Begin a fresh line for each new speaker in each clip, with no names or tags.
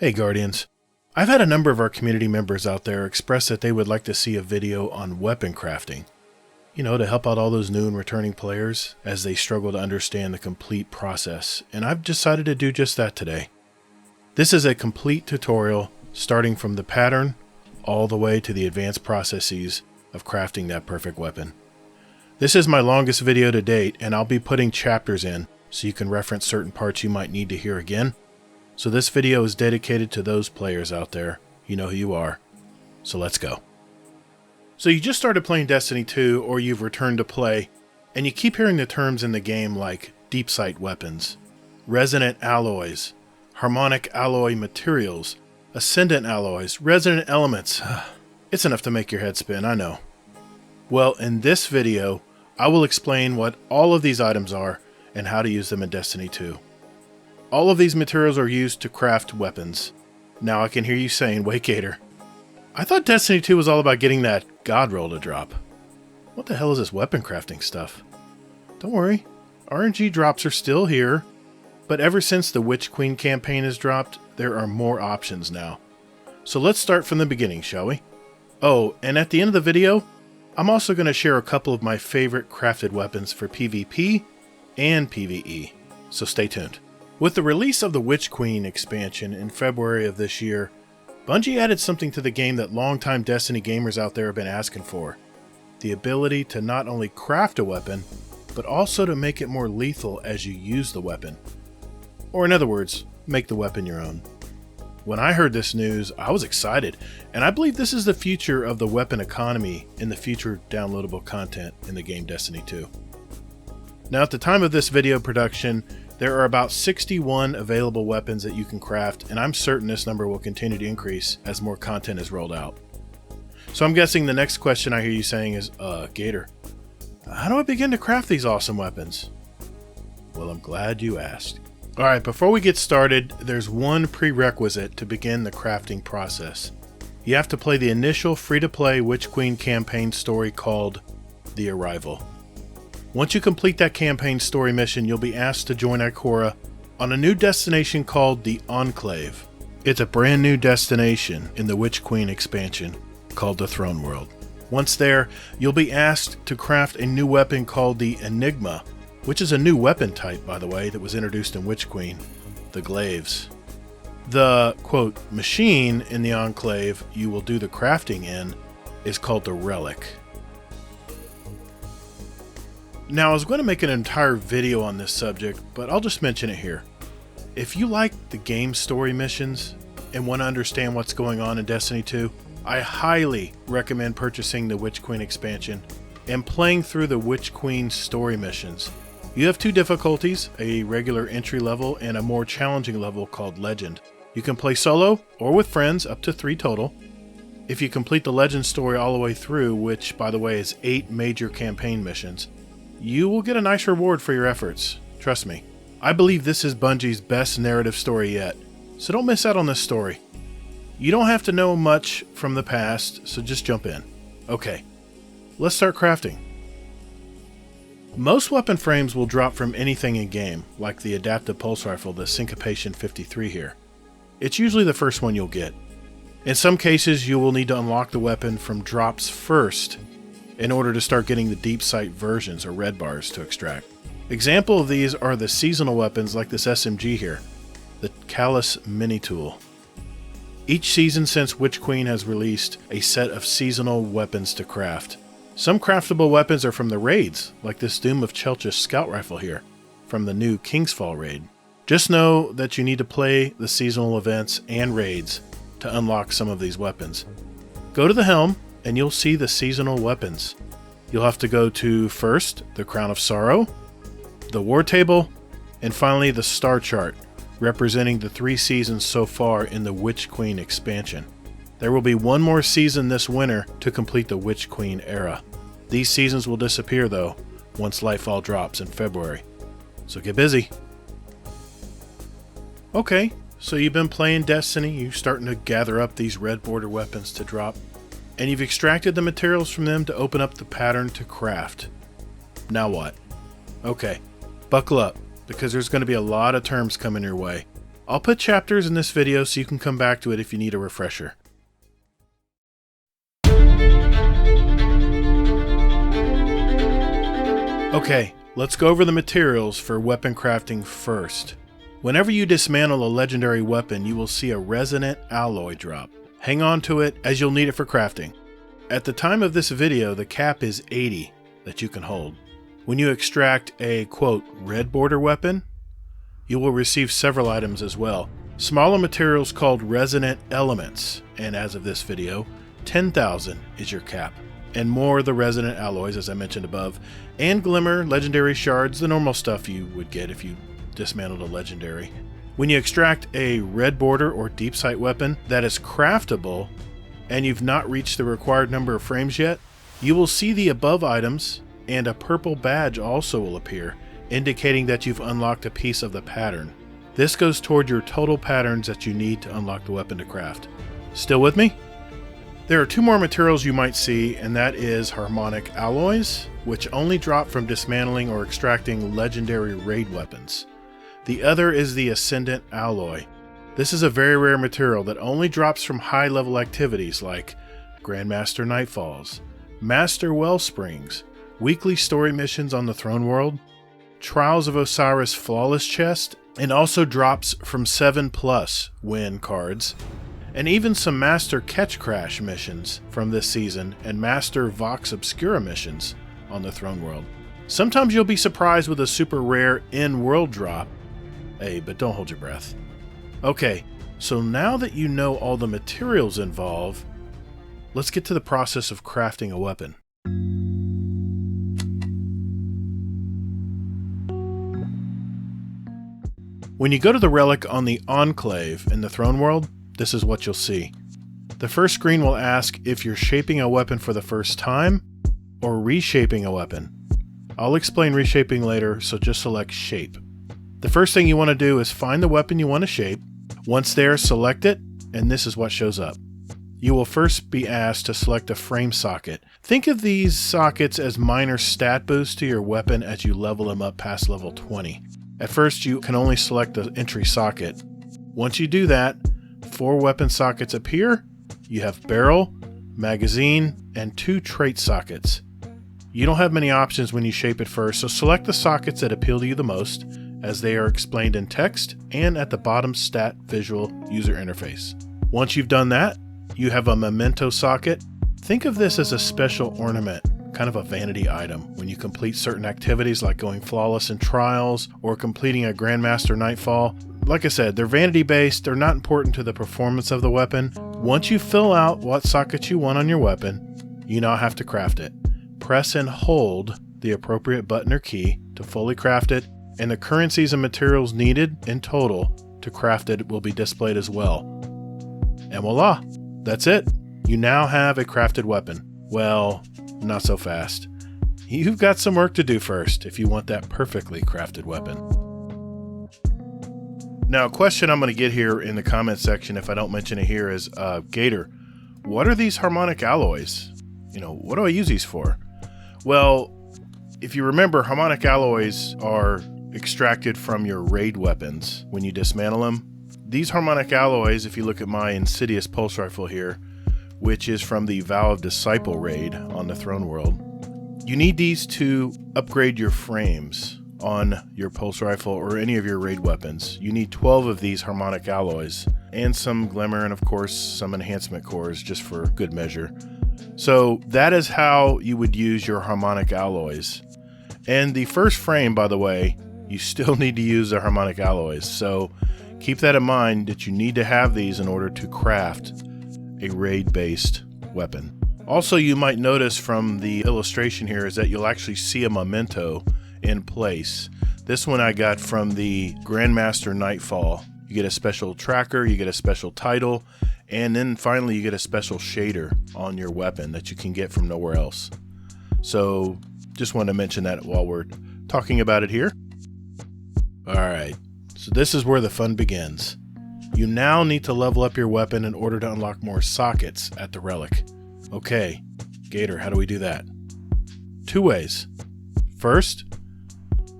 Hey Guardians, I've had a number of our community members out there express that they would like to see a video on weapon crafting. To help out all those new and returning players as they struggle to understand the complete process, and I've decided to do just that today. This is a complete tutorial starting from the pattern all the way to the advanced processes of crafting that perfect weapon. This is my longest video to date, and I'll be putting chapters in so you can reference certain parts you might need to hear again. So this video is dedicated to those players out there. You know who you are. So let's go. So you just started playing Destiny 2, or you've returned to play, and you keep hearing the terms in the game like deep sight weapons, resonant alloys, harmonic alloy materials, ascendant alloys, resonant elements. It's enough to make your head spin, I know. Well, in this video, I will explain what all of these items are and how to use them in Destiny 2. All of these materials are used to craft weapons. Now I can hear you saying, wait Gator, I thought Destiny 2 was all about getting that god roll to drop. What the hell is this weapon crafting stuff? Don't worry, RNG drops are still here, but ever since the Witch Queen campaign has dropped, there are more options now. So let's start from the beginning, shall we? Oh, and at the end of the video, I'm also going to share a couple of my favorite crafted weapons for PvP and PvE, so stay tuned. With the release of the Witch Queen expansion in February of this year, Bungie added something to the game that longtime Destiny gamers out there have been asking for. The ability to not only craft a weapon, but also to make it more lethal as you use the weapon. Or in other words, make the weapon your own. When I heard this news, I was excited, and I believe this is the future of the weapon economy in the future downloadable content in the game Destiny 2. Now at the time of this video production, there are about 61 available weapons that you can craft, and I'm certain this number will continue to increase as more content is rolled out. So I'm guessing the next question I hear you saying is, Gator, how do I begin to craft these awesome weapons? Well, I'm glad you asked. Alright, before we get started, there's one prerequisite to begin the crafting process. You have to play the initial free-to-play Witch Queen campaign story called The Arrival. Once you complete that campaign story mission, you'll be asked to join Ikora on a new destination called the Enclave. It's a brand new destination in the Witch Queen expansion called the Throne World. Once there, you'll be asked to craft a new weapon called the Enigma, which is a new weapon type, by the way, that was introduced in Witch Queen, the Glaives. The, quote, machine in the Enclave you will do the crafting in is called the Relic. Now, I was going to make an entire video on this subject, but I'll just mention it here. If you like the game story missions and want to understand what's going on in Destiny 2, I highly recommend purchasing the Witch Queen expansion and playing through the Witch Queen story missions. You have two difficulties, a regular entry level and a more challenging level called Legend. You can play solo or with friends, up to 3 total. If you complete the Legend story all the way through, which by the way is 8 major campaign missions, you will get a nice reward for your efforts. Trust me. I believe this is Bungie's best narrative story yet, so don't miss out on this story. You don't have to know much from the past, so just jump in. Okay, let's start crafting. Most weapon frames will drop from anything in game, like the adaptive pulse rifle, the Syncopation 53 here. It's usually the first one you'll get. In some cases, you will need to unlock the weapon from drops first in order to start getting the deep sight versions or red bars to extract. Example of these are the seasonal weapons like this SMG here, the Callus Mini Tool. Each season since Witch Queen has released a set of seasonal weapons to craft. Some craftable weapons are from the raids, like this Doom of Chelchis scout rifle here, from the new Kingsfall raid. Just know that you need to play the seasonal events and raids to unlock some of these weapons. Go to the helm, and you'll see the seasonal weapons. You'll have to go to first, the Crown of Sorrow, the War Table, and finally the Star Chart, representing the 3 seasons so far in the Witch Queen expansion. There will be one more season this winter to complete the Witch Queen era. These seasons will disappear though, once Lightfall drops in February. So get busy. Okay, so you've been playing Destiny, you're starting to gather up these red border weapons to drop, and you've extracted the materials from them to open up the pattern to craft. Now what? Okay, buckle up, because there's going to be a lot of terms coming your way. I'll put chapters in this video so you can come back to it if you need a refresher. Okay, let's go over the materials for weapon crafting first. Whenever you dismantle a legendary weapon, you will see a resonant alloy drop. Hang on to it as you'll need it for crafting. At the time of this video, the cap is 80 that you can hold. When you extract a, quote, red border weapon, you will receive several items as well. Smaller materials called resonant elements, and as of this video, 10,000 is your cap. And more the resonant alloys, as I mentioned above, and glimmer, legendary shards, the normal stuff you would get if you dismantled a legendary. When you extract a red border or deep sight weapon that is craftable, and you've not reached the required number of frames yet, you will see the above items, and a purple badge also will appear, indicating that you've unlocked a piece of the pattern. This goes toward your total patterns that you need to unlock the weapon to craft. Still with me? There are two more materials you might see, and that is Harmonic Alloys, which only drop from dismantling or extracting legendary raid weapons. The other is the Ascendant Alloy. This is a very rare material that only drops from high-level activities like Grandmaster Nightfalls, Master Wellsprings, weekly story missions on the Throne World, Trials of Osiris Flawless Chest, and also drops from 7+ win cards, and even some Master Catch Crash missions from this season and Master Vox Obscura missions on the Throne World. Sometimes you'll be surprised with a super rare in-world drop. Hey, but don't hold your breath. Okay, so now that you know all the materials involved, let's get to the process of crafting a weapon. When you go to the relic on the Enclave in the Throne World, this is what you'll see. The first screen will ask if you're shaping a weapon for the first time or reshaping a weapon. I'll explain reshaping later, so just select Shape. The first thing you want to do is find the weapon you want to shape. Once there, select it, and this is what shows up. You will first be asked to select a frame socket. Think of these sockets as minor stat boosts to your weapon as you level them up past level 20. At first, you can only select the entry socket. Once you do that, 4 weapon sockets appear. You have barrel, magazine, and 2 trait sockets. You don't have many options when you shape it first, so select the sockets that appeal to you the most, as they are explained in text and at the bottom stat visual user interface. Once you've done that, you have a memento socket. Think of this as a special ornament, kind of a vanity item. When you complete certain activities like going flawless in trials or completing a Grandmaster Nightfall, like I said, they're vanity based, they're not important to the performance of the weapon. Once you fill out what socket you want on your weapon, you now have to craft it. Press and hold the appropriate button or key to fully craft it, and the currencies and materials needed in total to craft it will be displayed as well. And voila, that's it. You now have a crafted weapon. Well, not so fast. You've got some work to do first if you want that perfectly crafted weapon. Now, a question I'm going to get here in the comment section if I don't mention it here is, Gator, what are these Harmonic Alloys? What do I use these for? Well, if you remember, Harmonic Alloys are extracted from your raid weapons when you dismantle them. These Harmonic Alloys, if you look at my Insidious Pulse Rifle here, which is from the Vow of Disciple raid on the Throne World, you need these to upgrade your frames on your Pulse Rifle or any of your raid weapons. You need 12 of these Harmonic Alloys and some Glimmer and of course some enhancement cores just for good measure. So that is how you would use your Harmonic Alloys. And the first frame, by the way, you still need to use the Harmonic Alloys. So keep that in mind that you need to have these in order to craft a raid-based weapon. Also, you might notice from the illustration here is that you'll actually see a memento in place. This one I got from the Grandmaster Nightfall. You get a special tracker, you get a special title, and then finally you get a special shader on your weapon that you can get from nowhere else. So just wanted to mention that while we're talking about it here. Alright, so this is where the fun begins. You now need to level up your weapon in order to unlock more sockets at the relic. Okay, Gator, how do we do that? 2 ways. First,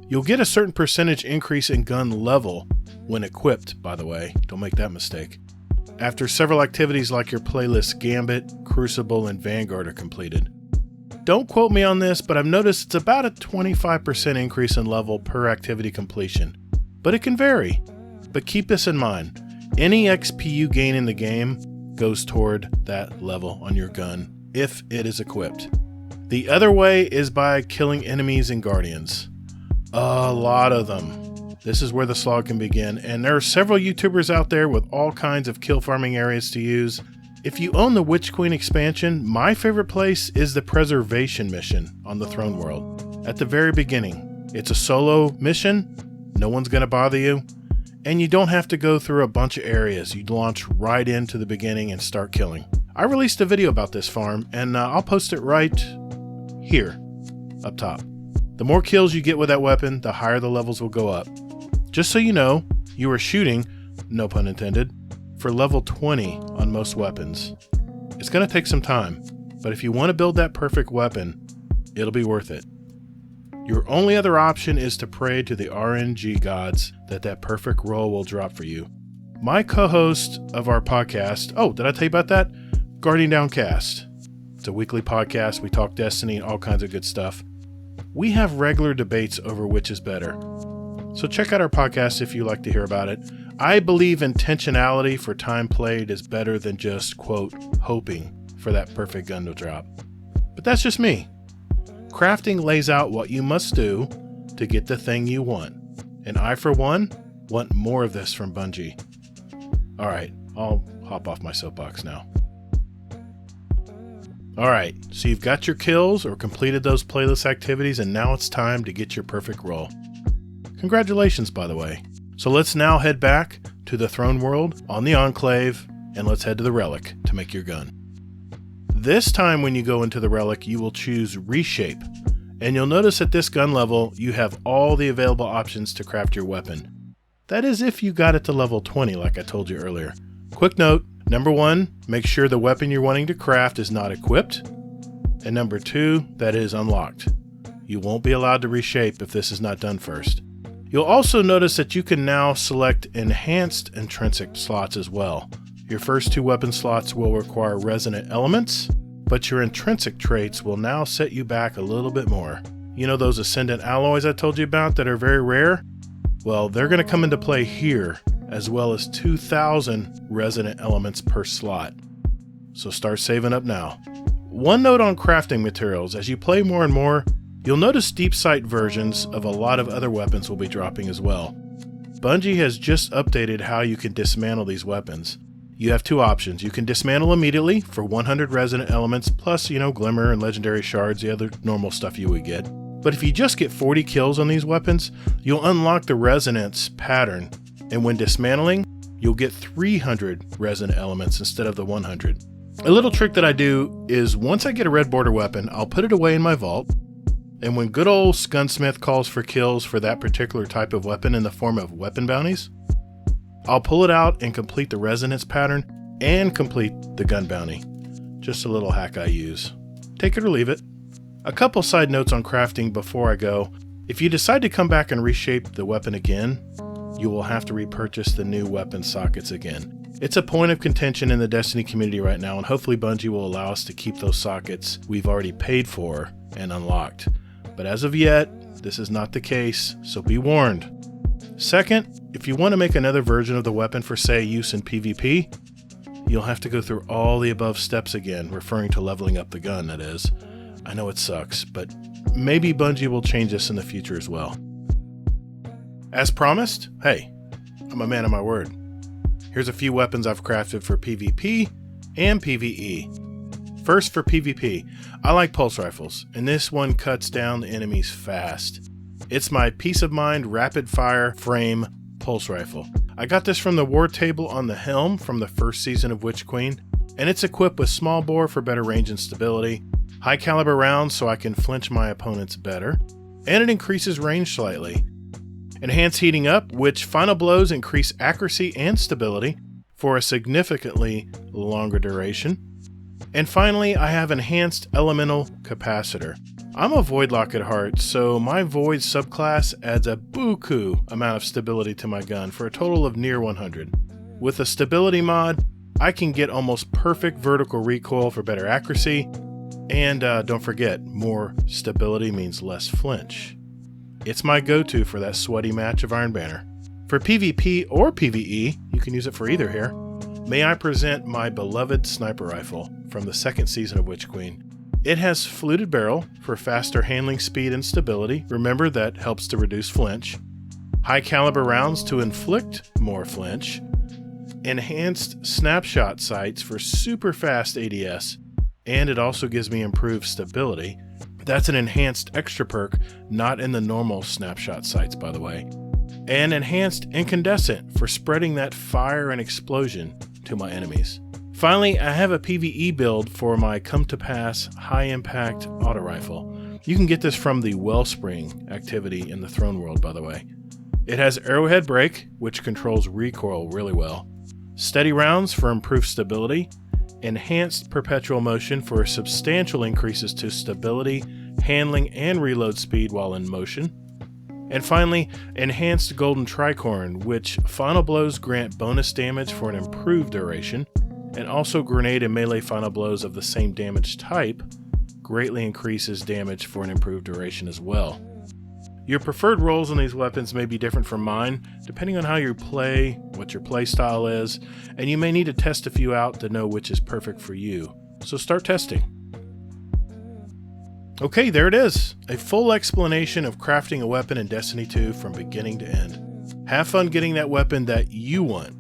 you'll get a certain percentage increase in gun level when equipped, by the way. Don't make that mistake. After several activities like your playlist Gambit, Crucible, and Vanguard are completed. Don't quote me on this, but I've noticed it's about a 25% increase in level per activity completion. But it can vary. But keep this in mind. Any XP you gain in the game goes toward that level on your gun, if it is equipped. The other way is by killing enemies and guardians. A lot of them. This is where the slog can begin, and there are several YouTubers out there with all kinds of kill farming areas to use. If you own the Witch Queen expansion, my favorite place is the Preservation mission on the Throne World. At the very beginning, it's a solo mission, no one's going to bother you, and you don't have to go through a bunch of areas. You launch right into the beginning and start killing. I released a video about this farm, and I'll post it right here, up top. The more kills you get with that weapon, the higher the levels will go up. Just so you know, you are shooting, no pun intended, for level 20 on most weapons. It's going to take some time, but if you want to build that perfect weapon, it'll be worth it. Your only other option is to pray to the RNG gods that perfect roll will drop for you. My co-host of our podcast, did I tell you about that? Guardian Downcast. It's a weekly podcast. We talk Destiny and all kinds of good stuff. We have regular debates over which is better. So check out our podcast if you like to hear about it. I believe intentionality for time played is better than just, quote, hoping for that perfect gun to drop. But that's just me. Crafting lays out what you must do to get the thing you want. And I, for one, want more of this from Bungie. Alright, I'll hop off my soapbox now. Alright, so you've got your kills or completed those playlist activities, and now it's time to get your perfect roll. Congratulations, by the way. So let's now head back to the Throne World on the Enclave, and let's head to the Relic to make your gun. This time when you go into the Relic, you will choose Reshape, and you'll notice at this gun level, you have all the available options to craft your weapon. That is if you got it to level 20, like I told you earlier. Quick note, number 1, make sure the weapon you're wanting to craft is not equipped, and number 2, that it is unlocked. You won't be allowed to reshape if this is not done first. You'll also notice that you can now select enhanced intrinsic slots as well. Your first 2 weapon slots will require resonant elements, but your intrinsic traits will now set you back a little bit more. You know those ascendant alloys I told you about that are very rare? Well, they're going to come into play here, as well as 2,000 resonant elements per slot. So start saving up now. One note on crafting materials, as you play more and more, you'll notice deep sight versions of a lot of other weapons will be dropping as well. Bungie has just updated how you can dismantle these weapons. You have 2 options. You can dismantle immediately for 100 resonant elements, plus, glimmer and legendary shards, the other normal stuff you would get. But if you just get 40 kills on these weapons, you'll unlock the resonance pattern, and when dismantling, you'll get 300 resonant elements instead of the 100. A little trick that I do is once I get a red border weapon, I'll put it away in my vault, and when good old Gunsmith calls for kills for that particular type of weapon in the form of weapon bounties, I'll pull it out and complete the resonance pattern and complete the gun bounty. Just a little hack I use. Take it or leave it. A couple side notes on crafting before I go. If you decide to come back and reshape the weapon again, you will have to repurchase the new weapon sockets again. It's a point of contention in the Destiny community right now, and hopefully Bungie will allow us to keep those sockets we've already paid for and unlocked. But as of yet, this is not the case, so be warned. Second, if you want to make another version of the weapon for, say, use in PvP, you'll have to go through all the above steps again, referring to leveling up the gun, that is. I know it sucks, but maybe Bungie will change this in the future as well. As promised, hey, I'm a man of my word. Here's a few weapons I've crafted for PvP and PvE. First, for PvP, I like pulse rifles, and this one cuts down the enemies fast. It's my Peace of Mind rapid fire frame pulse rifle. I got this from the war table on the helm from the first season of Witch Queen, and it's equipped with small bore for better range and stability, high caliber rounds so I can flinch my opponents better, and it increases range slightly. Enhanced heating up, which final blows increase accuracy and stability for a significantly longer duration. And finally, I have enhanced elemental capacitor. I'm a Void Lock at heart, so my Void subclass adds a buku amount of stability to my gun for a total of near 100. With a stability mod, I can get almost perfect vertical recoil for better accuracy, and don't forget, more stability means less flinch. It's my go-to for that sweaty match of Iron Banner. For PvP or PvE, you can use it for either here, may I present my beloved sniper rifle from the second season of Witch Queen. It has fluted barrel for faster handling speed and stability. Remember, that helps to reduce flinch. High caliber rounds to inflict more flinch. Enhanced snapshot sights for super fast ADS, and it also gives me improved stability. That's an enhanced extra perk, not in the normal snapshot sights, by the way. And enhanced incandescent for spreading that fire and explosion to my enemies. Finally, I have a PvE build for my Come to Pass high impact auto rifle. You can get this from the Wellspring activity in the Throne World, by the way. It has arrowhead brake, which controls recoil really well. Steady rounds for improved stability, enhanced perpetual motion for substantial increases to stability, handling, and reload speed while in motion. And finally, enhanced golden tricorn, which final blows grant bonus damage for an improved duration, and also grenade and melee final blows of the same damage type greatly increases damage for an improved duration as well. Your preferred rolls on these weapons may be different from mine, depending on how you play, what your play style is, and you may need to test a few out to know which is perfect for you. So start testing. Okay, there it is. A full explanation of crafting a weapon in Destiny 2 from beginning to end. Have fun getting that weapon that you want.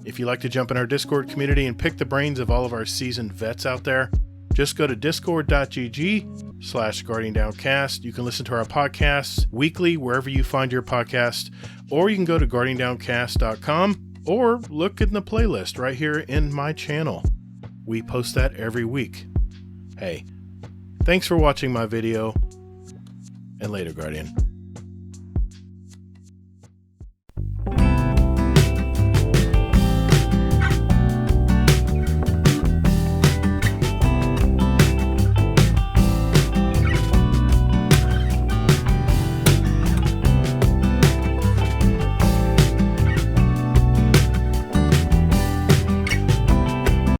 If you'd like to jump in our Discord community and pick the brains of all of our seasoned vets out there, just go to discord.gg/GuardianDownCast. You can listen to our podcasts weekly wherever you find your podcast, or you can go to GuardianDownCast.com or look in the playlist right here in my channel. We post that every week. Hey, thanks for watching my video, and later, Guardian.